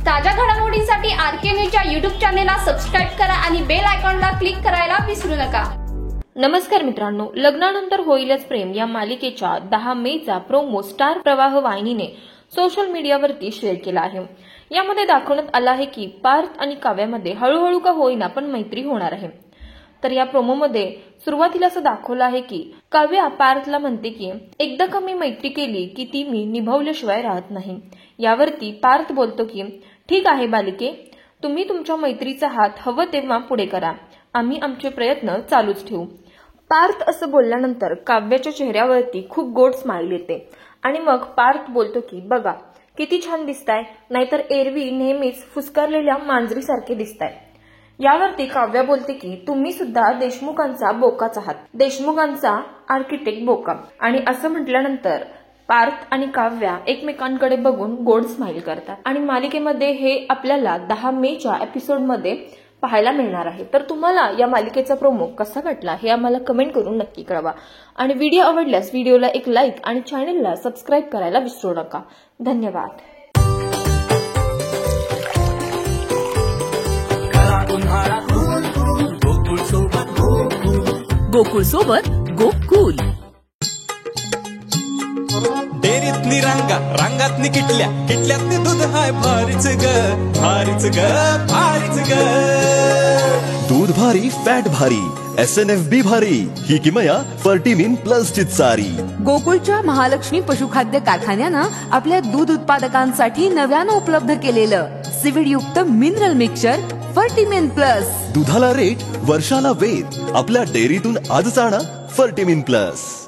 ताज्या घडामोडींसाठी आरके न्यूजच्या YouTube चॅनेलला सबस्क्राइब करा आणि बेल आयकॉनला क्लिक करायला विसरू नका। नमस्कार मित्रांनो, लग्नानंतर होईलच प्रेम या मालिकेच्या 10 मेचा प्रोमो स्टार प्रवाह वाहिनीने सोशल मीडियावरती शेअर केला आहे। यामध्ये दाखवण्यात आलं आहे की पार्थ आणि काव्यामध्ये हळूहळू का होईना पण मैत्री होणार आहे। तर या प्रोमोमध्ये सुरुवातीला असं दाखवलं आहे की काव्या पार्थला म्हणते की एकदा का मी मैत्री केली की ती मी निभावल्याशिवाय राहत नाही। यावरती पार्थ बोलतो की ठीक आहे बालिके, तुम्ही तुमच्या मैत्रीचा हात हवं तेव्हा पुढे करा, आम्ही आमचे प्रयत्न चालूच ठेवू। पार्थ असं बोलल्यानंतर काव्याच्या चेहऱ्यावरती खूप गोड स्माइल येते आणि मग पार्थ बोलतो की बघा किती छान दिसताय, नाहीतर एरवी नेहमीच फुसकारलेल्या मांजरीसारखे दिसताय। यावरती काव्या बोलते की तुम्ही सुद्धा देशमुखांचा बोकाच आहात, देशमुखांचा आर्किटेक्ट बोका। आणि असं म्हटल्यानंतर पार्थ आणि काव्या एकमेकांकडे बघून गोड स्माइल करतात आणि मालिकेमध्ये हे आपल्याला 10 मेच्या एपिसोडमध्ये पाहायला मिळणार आहे। तर तुम्हाला या मालिकेचा प्रोमो कसा वाटला हे आम्हाला कमेंट करून नक्की कळवा आणि व्हिडिओ आवडल्यास व्हिडिओला एक लाईक आणि चॅनलला सबस्क्राइब करायला विसरू नका। धन्यवाद। गोकुळ सोबत गोकुल डेरीतनी रांगा रांगातनी किटल्या किटल्यातनी दूध हाय भारीच ग भारीच ग भारीच ग। दूध भारी फॅट भारी SNFB भारी ही किमया फर्टिमिन प्लस ची सारी। गोकुळच्या महालक्ष्मी पशुखाद्य कारखान्यानं आपल्या दूध उत्पादकांसाठी नव्यानं उपलब्ध केलेलं सीवीड युक्त मिनरल मिक्सचर फर्टिमिन प्लस। दुधाला रेट वर्षाला वेध, आपल्या डेअरीतून आजच आणा फर्टिमिन प्लस।